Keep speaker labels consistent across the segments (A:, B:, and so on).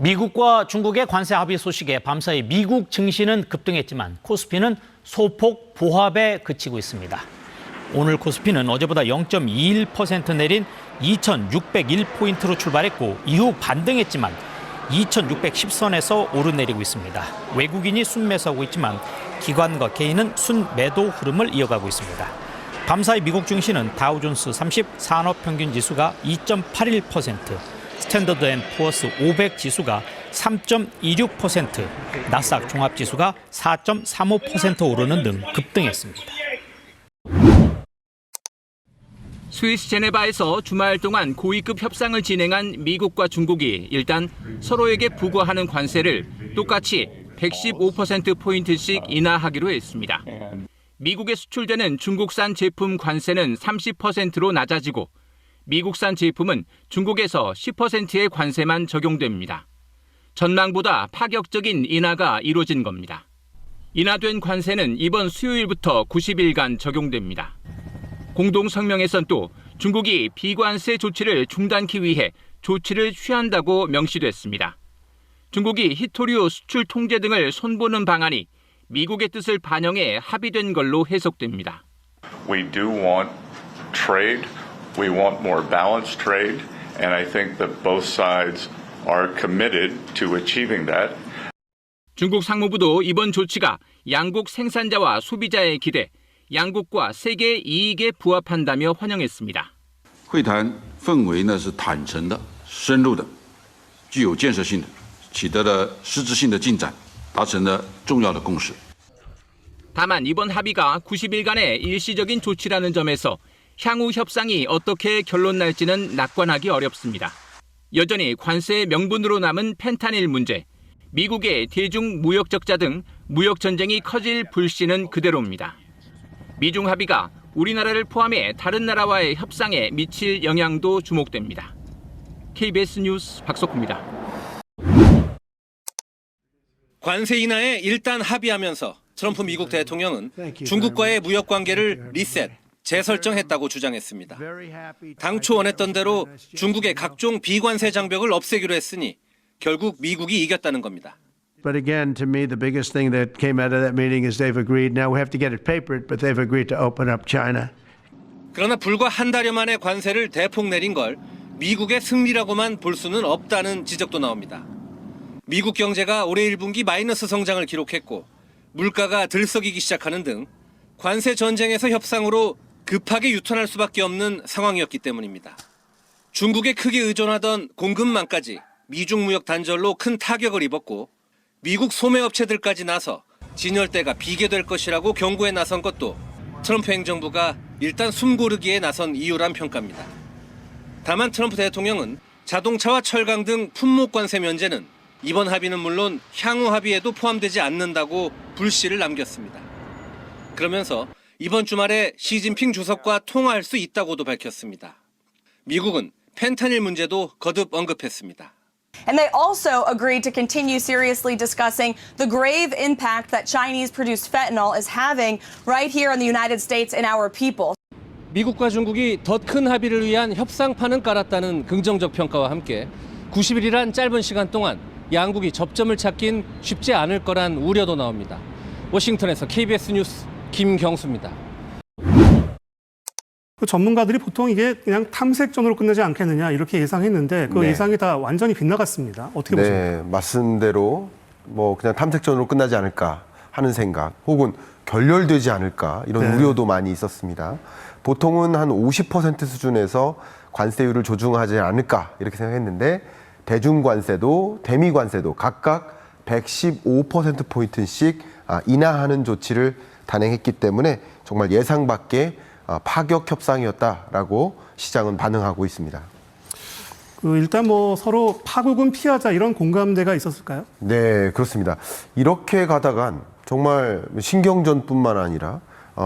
A: 미국과 중국의 관세 합의 소식에 밤사이 미국 증시는 급등했지만 코스피는 소폭 보합에 그치고 있습니다. 오늘 코스피는 어제보다 0.21% 내린 2,601포인트로 출발했고 이후 반등했지만 2,610선에서 오르내리고 있습니다. 외국인이 순매수하고 있지만 기관과 개인은 순매도 흐름을 이어가고 있습니다. 밤사이 미국 증시는 다우존스 30 산업평균지수가 2.81%, 스탠더드 앤 푸어스 500 지수가 3.26%, 나스닥 종합지수가 4.35% 오르는 등 급등했습니다.
B: 스위스 제네바에서 주말 동안 고위급 협상을 진행한 미국과 중국이 일단 서로에게 부과하는 관세를 똑같이 115%포인트씩 인하하기로 했습니다. 미국에 수출되는 중국산 제품 관세는 30%로 낮아지고 미국산 제품은 중국에서 10%의 관세만 적용됩니다. 전망보다 파격적인 인하가 이루어진 겁니다. 인하된 관세는 이번 수요일부터 90일간 적용됩니다. 공동성명에선 또 중국이 비관세 조치를 중단하기 위해 조치를 취한다고 명시됐습니다. 중국이 히토류 수출 통제 등을 손보는 방안이 미국의 뜻을 반영해 합의된 걸로 해석됩니다.
C: We do want trade. We want more balanced trade, and I think that both sides are committed to achieving that.
B: 중국 상무부도 이번 조치가 양국 생산자와 소비자의 기대, 양국과 세계의 이익에 부합한다며 환영했습니다.
D: 会谈氛围呢是坦诚的、深入的、具有建设性的，取得了实质性的进展，达成了重要的共识。
B: 다만 이번 합의가 90일간의 일시적인 조치라는 점에서 향후 협상이 어떻게 결론날지는 낙관하기 어렵습니다. 여전히 관세의 명분으로 남은 펜타닐 문제, 미국의 대중 무역 적자 등 무역 전쟁이 커질 불씨는 그대로입니다. 미중 합의가 우리나라를 포함해 다른 나라와의 협상에 미칠 영향도 주목됩니다. KBS 뉴스 박석호입니다.
E: 관세 인하에 일단 합의하면서 트럼프 미국 대통령은 중국과의 무역 관계를 리셋, 재설정했다고 주장했습니다. 당초 원했던 대로 중국의 각종 비관세 장벽을 없애기로 했으니 결국 미국이 이겼다는 겁니다.
F: But again, to me, the biggest thing that came out of that meeting is they've agreed. Now we have to get it papered, but they've agreed to open up China.
E: 그러나 불과 한 달여 만에 관세를 대폭 내린 걸 미국의 승리라고만 볼 수는 없다는 지적도 나옵니다. 미국 경제가 올해 1분기 마이너스 성장을 기록했고 물가가 들썩이기 시작하는 등 관세 전쟁에서 협상으로 급하게 유턴할 수밖에 없는 상황이었기 때문입니다. 중국에 크게 의존하던 공급망까지 미중 무역 단절로 큰 타격을 입었고 미국 소매업체들까지 나서 진열대가 비게 될 것이라고 경고에 나선 것도 트럼프 행정부가 일단 숨고르기에 나선 이유란 평가입니다. 다만 트럼프 대통령은 자동차와 철강 등 품목 관세 면제는 이번 합의는 물론 향후 합의에도 포함되지 않는다고 불씨를 남겼습니다. 그러면서 이번 주말에 시진핑 주석과 통화할 수 있다고도 밝혔습니다. 미국은 펜타닐 문제도 거듭 언급했습니다.
G: And they also agreed to continue seriously discussing the grave impact that Chinese-produced fentanyl is having right here in the United States and our people.
E: 미국과 중국이 더 큰 합의를 위한 협상판은 깔았다는 긍정적 평가와 함께 90일이란 짧은 시간 동안 양국이 접점을 찾긴 쉽지 않을 거란 우려도 나옵니다. 워싱턴에서 KBS 뉴스 김경수입니다.
H: 그 전문가들이 보통 이게 그냥 탐색전으로 끝나지 않겠느냐 이렇게 예상했는데 그 예상이 다 완전히 빗나갔습니다. 어떻게 보십니까?
I: 네, 말씀대로 뭐 그냥 탐색전으로 끝나지 않을까 하는 생각 혹은 결렬되지 않을까 이런 우려도 많이 있었습니다. 보통은 한 50% 수준에서 관세율을 조정하지 않을까 이렇게 생각했는데 대중관세도 대미관세도 각각 115%포인트씩 인하하는 조치를 단행했기 때문에 정말 예상 밖의 파격 협상이었다라고 시장은 반응하고 있습니다.
H: 일단 뭐 서로 파국은 피하자 이런 공감대가 있었을까요?
I: 네, 그렇습니다. 이렇게 가다간 정말 신경전뿐만 아니라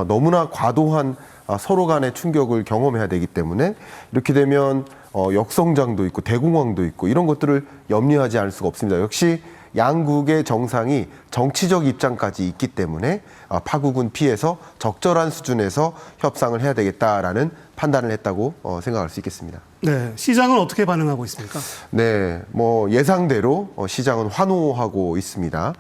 I: 너무나 과도한 서로 간의 충격을 경험해야 되기 때문에 이렇게 되면 역성장도 있고 대공황도 있고 이런 것들을 염려하지 않을 수가 없습니다. 역시 양국의 정상이 정치적 입장까지 있기 때문에 파국은 피해서 적절한 수준에서 협상을 해야 되겠다라는 판단을 했다고 생각할 수 있겠습니다.
H: 네, 시장은 어떻게 반응하고 있습니까?
I: 네, 뭐 예상대로 시장은 환호하고 있습니다.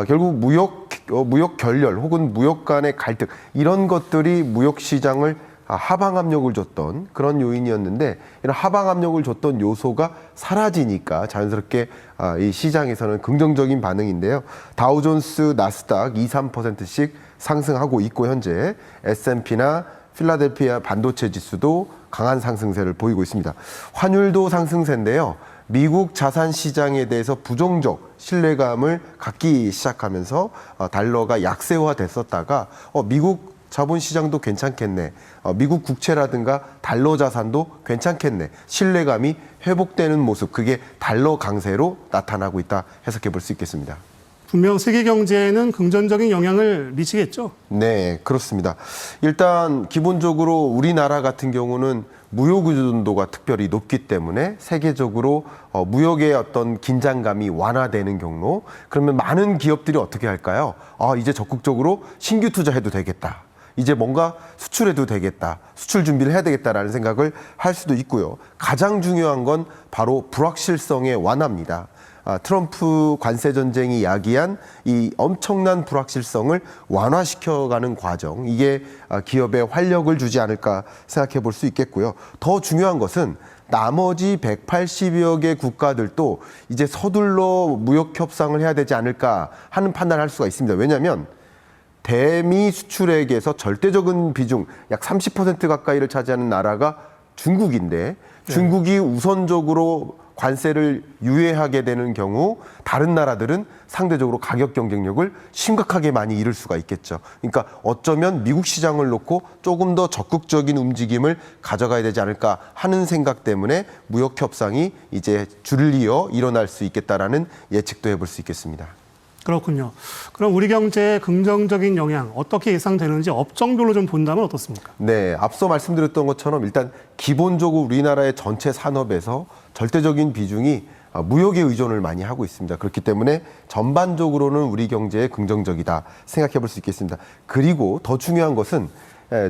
I: 결국 무역 결렬 혹은 무역 간의 갈등 이런 것들이 무역 시장을 하방 압력을 줬던 그런 요인이었는데 이런 하방 압력을 줬던 요소가 사라지니까 자연스럽게 이 시장에서는 긍정적인 반응인데요. 다우존스, 나스닥 2, 3%씩 상승하고 있고 현재 S&P나 필라델피아 반도체 지수도 강한 상승세를 보이고 있습니다. 환율도 상승세인데요. 미국 자산 시장에 대해서 부정적 신뢰감을 갖기 시작하면서 달러가 약세화됐었다가 미국 자본시장도 괜찮겠네. 미국 국채라든가 달러 자산도 괜찮겠네. 신뢰감이 회복되는 모습, 그게 달러 강세로 나타나고 있다 해석해 볼 수 있겠습니다.
H: 분명 세계 경제에는 긍정적인 영향을 미치겠죠?
I: 네, 그렇습니다. 일단 기본적으로 우리나라 같은 경우는 무역 의존도가 특별히 높기 때문에 세계적으로 무역의 어떤 긴장감이 완화되는 경로, 그러면 많은 기업들이 어떻게 할까요? 이제 적극적으로 신규 투자해도 되겠다. 이제 뭔가 수출해도 되겠다. 수출 준비를 해야 되겠다라는 생각을 할 수도 있고요. 가장 중요한 건 바로 불확실성의 완화입니다. 트럼프 관세 전쟁이 야기한 이 엄청난 불확실성을 완화시켜가는 과정, 이게 기업에 활력을 주지 않을까 생각해 볼 수 있겠고요. 더 중요한 것은 나머지 180여 개 국가들도 이제 서둘러 무역 협상을 해야 되지 않을까 하는 판단을 할 수가 있습니다. 왜냐하면 대미 수출액에서 절대적인 비중 약 30% 가까이를 차지하는 나라가 중국인데 중국이 우선적으로 관세를 유예하게 되는 경우 다른 나라들은 상대적으로 가격 경쟁력을 심각하게 많이 잃을 수가 있겠죠. 그러니까 어쩌면 미국 시장을 놓고 조금 더 적극적인 움직임을 가져가야 되지 않을까 하는 생각 때문에 무역 협상이 이제 줄이어 일어날 수 있겠다라는 예측도 해볼 수 있겠습니다.
H: 그렇군요. 그럼 우리 경제에 긍정적인 영향 어떻게 예상되는지 업종별로 좀 본다면 어떻습니까?
I: 네, 앞서 말씀드렸던 것처럼 일단 기본적으로 우리나라의 전체 산업에서 절대적인 비중이 무역에 의존을 많이 하고 있습니다. 그렇기 때문에 전반적으로는 우리 경제에 긍정적이다 생각해 볼 수 있겠습니다. 그리고 더 중요한 것은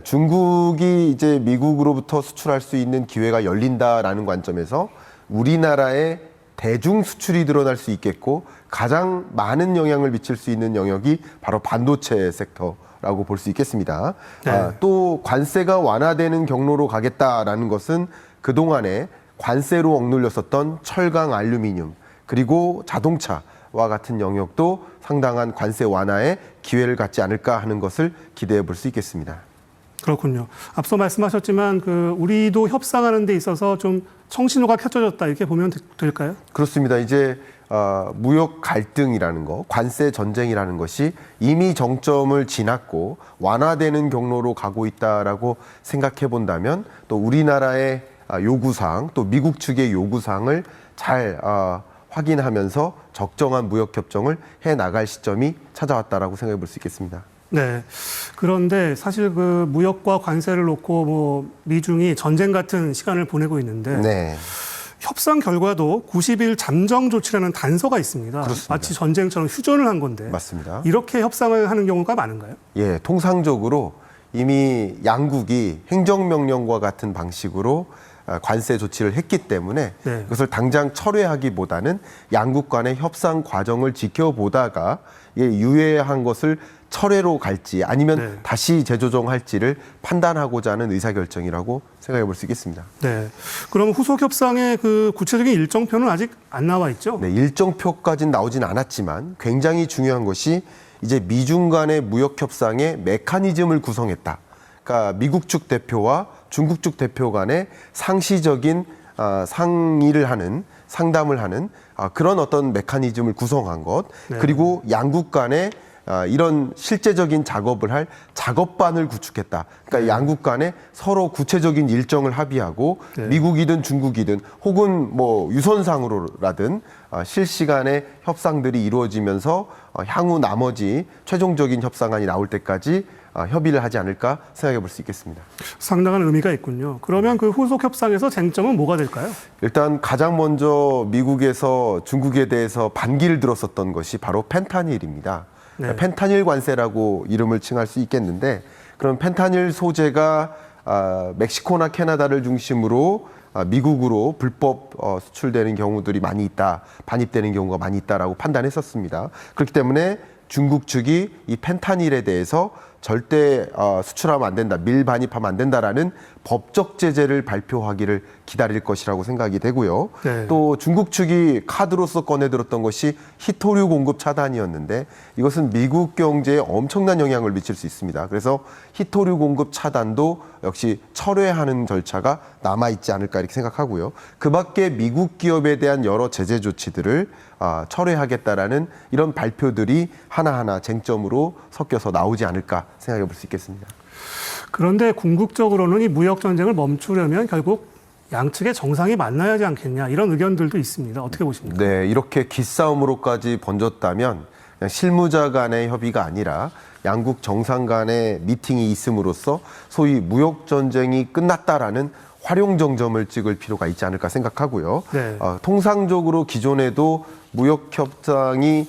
I: 중국이 이제 미국으로부터 수출할 수 있는 기회가 열린다라는 관점에서 우리나라의 대중 수출이 늘어날 수 있겠고 가장 많은 영향을 미칠 수 있는 영역이 바로 반도체 섹터라고 볼 수 있겠습니다.
H: 네.
I: 또 관세가 완화되는 경로로 가겠다라는 것은 그동안에 관세로 억눌렸었던 철강, 알루미늄 그리고 자동차와 같은 영역도 상당한 관세 완화의 기회를 갖지 않을까 하는 것을 기대해 볼 수 있겠습니다.
H: 그렇군요. 앞서 말씀하셨지만 우리도 협상하는 데 있어서 좀 청신호가 켜져졌다 이렇게 보면 될까요?
I: 그렇습니다. 이제 무역 갈등이라는 거, 관세 전쟁이라는 것이 이미 정점을 지났고 완화되는 경로로 가고 있다라고 생각해 본다면 또 우리나라의 요구사항, 또 미국 측의 요구사항을 잘 확인하면서 적정한 무역 협정을 해 나갈 시점이 찾아왔다라고 생각해 볼 수 있겠습니다.
H: 네. 그런데 사실 무역과 관세를 놓고 미중이 전쟁 같은 시간을 보내고 있는데
I: 네.
H: 협상 결과도 90일 잠정 조치라는 단서가 있습니다.
I: 그렇습니다.
H: 마치 전쟁처럼 휴전을 한 건데.
I: 맞습니다.
H: 이렇게 협상을 하는 경우가 많은가요?
I: 예, 통상적으로 이미 양국이 행정명령과 같은 방식으로 관세 조치를 했기 때문에
H: 네.
I: 그것을 당장 철회하기보다는 양국 간의 협상 과정을 지켜보다가 유예한 것을 철회로 갈지 아니면
H: 네.
I: 다시 재조정할지를 판단하고자 하는 의사결정이라고 생각해 볼 수 있겠습니다.
H: 네. 그럼 후속 협상의 구체적인 일정표는 아직 안 나와 있죠?
I: 네, 일정표까지는 나오진 않았지만 굉장히 중요한 것이 이제 미중 간의 무역 협상의 메커니즘을 구성했다. 그러니까 미국 측 대표와 중국 측 대표 간의 상시적인 상의를 하는 상담을 하는 그런 어떤 메커니즘을 구성한 것.
H: 네.
I: 그리고 양국 간의 이런 실제적인 작업을 할 작업반을 구축했다. 그러니까 양국 간에 서로 구체적인 일정을 합의하고 미국이든 중국이든 혹은 뭐 유선상으로라든 실시간의 협상들이 이루어지면서 향후 나머지 최종적인 협상안이 나올 때까지 협의를 하지 않을까 생각해 볼 수 있겠습니다.
H: 상당한 의미가 있군요. 그러면 그 후속 협상에서 쟁점은 뭐가 될까요?
I: 일단 가장 먼저 미국에서 중국에 대해서 반기를 들었었던 것이 바로 펜타닐입니다.
H: 네.
I: 펜타닐 관세라고 이름을 칭할 수 있겠는데 그런 펜타닐 소재가 멕시코나 캐나다를 중심으로 미국으로 불법 수출되는 경우들이 많이 있다, 반입되는 경우가 많이 있다라고 판단했었습니다. 그렇기 때문에 중국 측이 이 펜타닐에 대해서 절대 수출하면 안 된다, 밀반입하면 안 된다라는 법적 제재를 발표하기를 기다릴 것이라고 생각이 되고요.
H: 네.
I: 또 중국 측이 카드로서 꺼내들었던 것이 히토류 공급 차단이었는데 이것은 미국 경제에 엄청난 영향을 미칠 수 있습니다. 그래서 히토류 공급 차단도 역시 철회하는 절차가 남아있지 않을까 이렇게 생각하고요. 그 밖에 미국 기업에 대한 여러 제재 조치들을 철회하겠다라는 이런 발표들이 하나하나 쟁점으로 섞여서 나오지 않을까 생각해 볼 수 있겠습니다.
H: 그런데 궁극적으로는 이 무역 전쟁을 멈추려면 결국 양측의 정상이 만나야 하지 않겠냐 이런 의견들도 있습니다. 어떻게 보십니까?
I: 네, 이렇게 기싸움으로까지 번졌다면 그냥 실무자 간의 협의가 아니라 양국 정상 간의 미팅이 있음으로써 소위 무역 전쟁이 끝났다라는 활용정점을 찍을 필요가 있지 않을까 생각하고요.
H: 네.
I: 통상적으로 기존에도 무역 협상이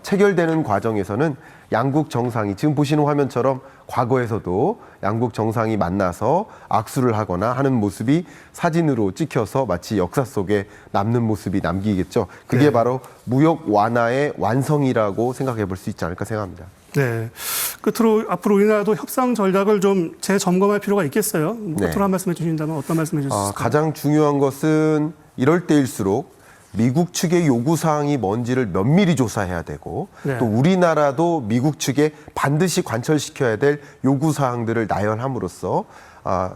I: 체결되는 과정에서는 양국 정상이 지금 보시는 화면처럼 과거에서도 양국 정상이 만나서 악수를 하거나 하는 모습이 사진으로 찍혀서 마치 역사 속에 남는 모습이 남기겠죠. 그게
H: 네.
I: 바로 무역 완화의 완성이라고 생각해 볼 수 있지 않을까 생각합니다.
H: 네. 끝으로 앞으로 우리나라도 협상 전략을 좀 재점검할 필요가 있겠어요. 끝으로 한 말씀 해주신다면 어떤 말씀 해주실까요?
I: 가장 중요한 것은 이럴 때일수록 미국 측의 요구사항이 뭔지를 면밀히 조사해야 되고
H: 네.
I: 또 우리나라도 미국 측에 반드시 관철시켜야 될 요구사항들을 나열함으로써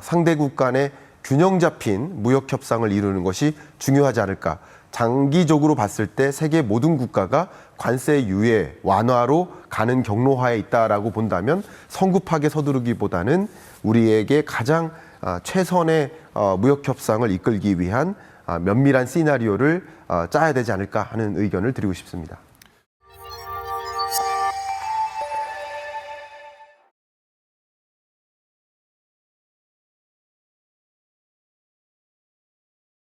I: 상대국 간의 균형 잡힌 무역 협상을 이루는 것이 중요하지 않을까. 장기적으로 봤을 때 세계 모든 국가가 관세 유예, 완화로 가는 경로화에 있다라고 본다면 성급하게 서두르기보다는 우리에게 가장 최선의 무역 협상을 이끌기 위한 면밀한 시나리오를 짜야 되지 않을까 하는 의견을 드리고 싶습니다.